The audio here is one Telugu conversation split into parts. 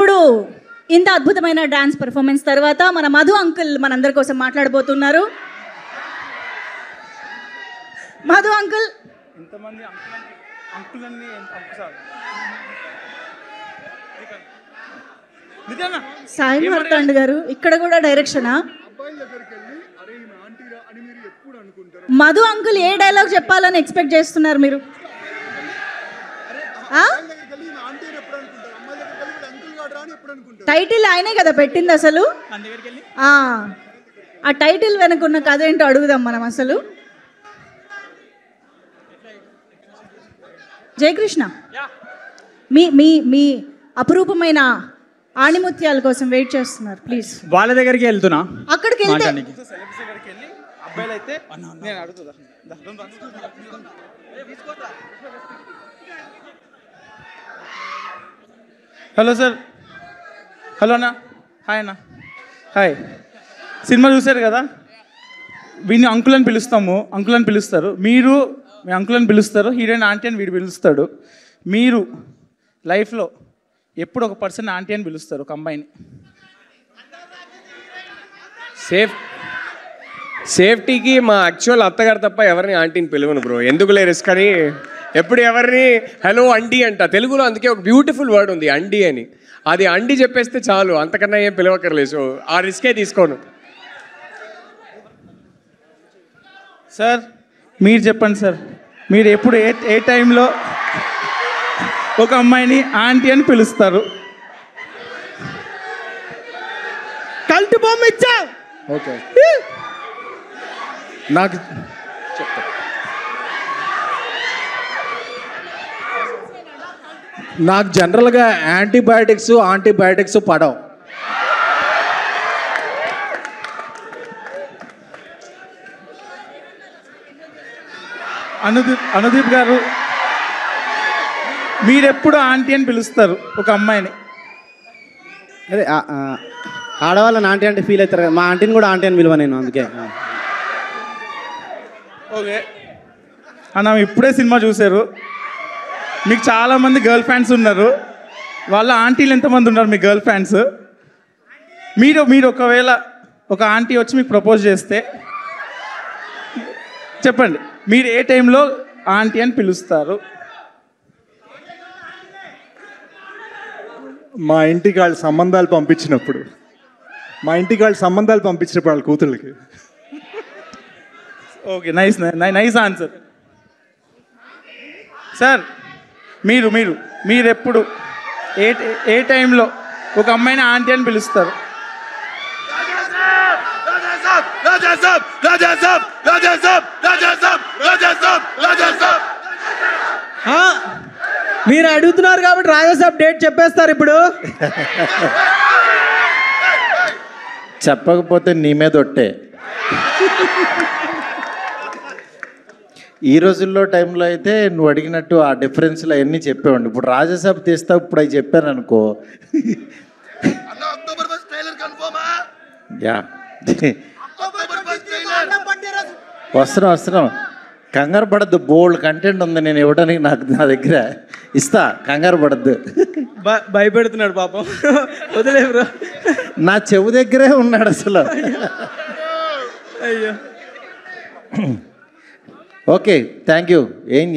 ఇప్పుడు ఇంత అద్భుతమైన డాన్స్ పెర్ఫార్మెన్స్ తర్వాత మన మధు అంకుల్ మనందరి కోసం మాట్లాడబోతున్నారు. మధు అంకుల్. ఇంతమంది అంకులన్నీ సాయి మార్తాండ్ గారు ఇక్కడ కూడా డైరెక్షనా? మధు అంకుల్ ఏ డైలాగ్ చెప్పాలని ఎక్స్పెక్ట్ చేస్తున్నారు మీరు? టైటిల్ ఆయనే కదా పెట్టింది అసలు. ఆ టైటిల్ వెనుకున్న కథ ఏంటో అడుగుదాం మనం అసలు. జయకృష్ణ, మీ మీ మీ అపురూపమైన ఆణిముత్యాల కోసం వెయిట్ చేస్తున్నారు. ప్లీజ్ వాళ్ళ దగ్గరికి వెళ్తున్నా. అక్కడికి వెళ్తే హలో సార్. హలో అన్న. హాయ్ అన్న. హాయ్. సినిమా చూశారు కదా, వీడిని అంకుల్ అని పిలుస్తాము, అంకుల్ అని పిలుస్తారు. మీరు మీ అంకుల్ అని పిలుస్తారు, హీరోయిన్ ఆంటీ అని వీడు పిలుస్తాడు. మీరు లైఫ్లో ఎప్పుడు ఒక పర్సన్ ఆంటీ అని పిలుస్తారు, ఒక అమ్మాయిని. సేఫ్టీకి మా యాక్చువల్ అత్తగారు తప్ప ఎవరిని ఆంటీని పిలవను బ్రో. ఎందుకులే రిస్క్ అని ఎప్పుడు ఎవరిని హలో అండి అంట. తెలుగులో అందుకే ఒక బ్యూటిఫుల్ వర్డ్ ఉంది అండి అని. అది అండి చెప్పేస్తే చాలు, అంతకన్నా ఏం పిలవక్కర్లేదు. సో ఆ రిస్కే తీసుకోను. సార్ మీరు చెప్పండి సార్, మీరు ఎప్పుడు ఏ టైంలో ఒక అమ్మాయిని ఆంటీ అని పిలుస్తారు? కల్ట్ బొమ్మ ఇచ్చా. ఓకే, నాకు చెప్తా. నాకు జనరల్గా యాంటీబయాటిక్స్ పడవు. అనుదీప్ గారు, మీరెప్పుడు ఆంటీ అని పిలుస్తారు ఒక అమ్మాయిని? అదే ఆడవాళ్ళని ఆంటీ అంటే ఫీల్ అవుతారు కదా, మా ఆంటీని కూడా ఆంటీ అని పిలువ నేను, అందుకే. ఓకే అన్న, ఇప్పుడే సినిమా చూశారు, మీకు చాలామంది గర్ల్ ఫ్యాన్స్ ఉన్నారు. వాళ్ళ ఆంటీలు ఎంతమంది ఉన్నారు మీ గర్ల్ ఫ్యాన్స్? మీరు ఒకవేళ ఒక ఆంటీ వచ్చి మీకు ప్రపోజ్ చేస్తే చెప్పండి, మీరు ఏ టైంలో ఆంటీ అని పిలుస్తారు? మా ఇంటికి వాళ్ళు సంబంధాలు పంపించినప్పుడు వాళ్ళ కూతుళ్ళకి. Okay, nice answer. సార్ మీరెప్పుడు ఏ టైంలో ఒక అమ్మాయిని ఆంటీ అని పిలుస్తారు? మీరు అడుగుతున్నారు కాబట్టి రాజాసాబ్ డేట్ చెప్పేస్తారు ఇప్పుడు. చెప్పకపోతే నీ మీద ఒట్టే. ఈ రోజుల్లో టైంలో అయితే నువ్వు అడిగినట్టు ఆ డిఫరెన్స్లో అవన్నీ చెప్పేవాడిని. ఇప్పుడు రాజాసాబ్ తీస్తావు, ఇప్పుడు అవి చెప్పాను అనుకో. యా వస్తున్నాం. కంగారు పడద్దు, బోల్డ్ కంటెంట్ ఉంది నేను ఇవ్వడానికి. నా దగ్గర ఇస్తా, కంగారు పడద్దు. భయపెడుతున్నాడు పాపం, వదిలే బ్రో. నా చెవు దగ్గరే ఉన్నాడు అసలు. అయ్యో. Okay, thank you.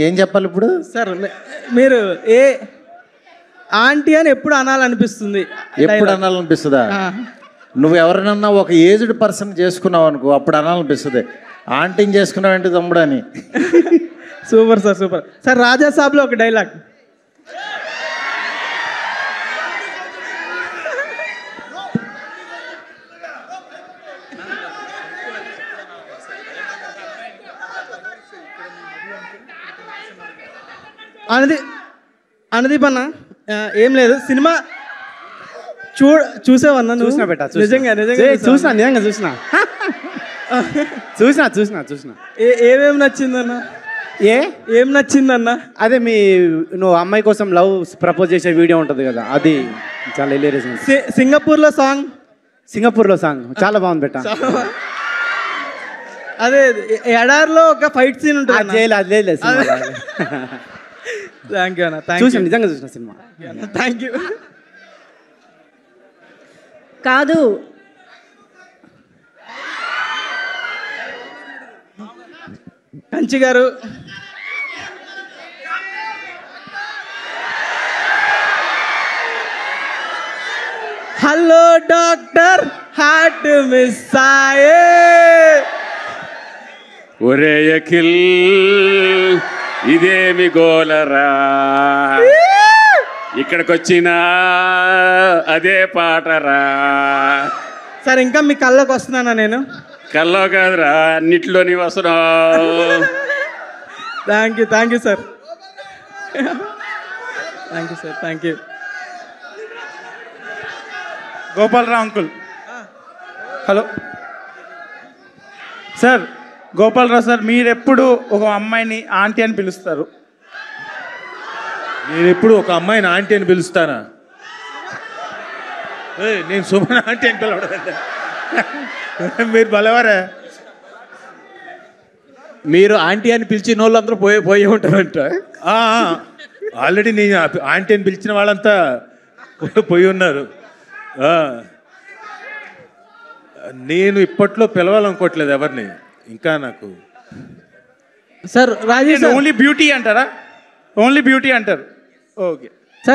ఏం చెప్పాలి ఇప్పుడు? సార్ మీరు ఏ ఆంటీ అని ఎప్పుడు అనాలనిపిస్తుంది? ఎప్పుడు అనాలనిపిస్తుందా? నువ్వు ఎవరినన్నా ఒక ఏజ్డ్ పర్సన్ చేసుకున్నావు అనుకో, అప్పుడు అనాలనిపిస్తుంది. ఆంటీని చేసుకున్నావు ఏంటి తమ్ముడు అని. Super sir, super sir. రాజాసాబ్లో ఒక డైలాగ్. అనుదీప్ అన్న, ఏం లేదు, సినిమా చూసావన్నా? చూసినా బెట్ట, నిజంగా చూసినా. ఏమేమి నచ్చిందన్న? ఏం నచ్చిందన్న? అదే నువ్వు అమ్మాయి కోసం లవ్ ప్రపోజ్ చేసే వీడియో ఉంటుంది కదా, అది చాలా హిలేరియస్. సింగపూర్లో సాంగ్ చాలా బాగుంది బెట్ట. అదే ఎడార్లో ఒక ఫైట్ సీన్ ఉంటుంది. థ్యాంక్ యూ అన్న. నిజంగా చూసిన సినిమా. Thank you. కాదు. కంచి గారు, హలో డాక్టర్, హార్ట్ మిస్ అయ్యే. ఒరే అఖిల్, ఇదేమి గోలరా, ఇక్కడికొచ్చినా అదే పాటరా. సార్ ఇంకా మీ కళ్ళకి వస్తున్నానా నేను? కల్లో కాదురా, అన్నిట్లోని వస్తున్నావు. Thank you sir, thank you sir, thank you. Gopalarao uncle, hello sir. Gopalarao sir, మీరెప్పుడు ఒక అమ్మాయిని ఆంటీ అని పిలుస్తారు? నేను ఎప్పుడు ఒక అమ్మాయిని ఆంటీ అని పిలుస్తానా? నేను సుమన్ ఆంటీ అని పిలవడం. మీరు బలవారా? మీరు ఆంటీ అని పిలిచిన వాళ్ళందరూ పోయి ఉంటారంట. ఆల్రెడీ నేను ఆంటీ అని పిలిచిన వాళ్ళంతా పోయి ఉన్నారు. నేను ఇప్పట్లో పిలవాలనుకోవట్లేదు ఎవరిని ఇంకా. నాకు సార్ రాజేష్ ఓన్లీ బ్యూటీ అంటారా? ఓన్లీ బ్యూటీ అంటారు. ఓకే.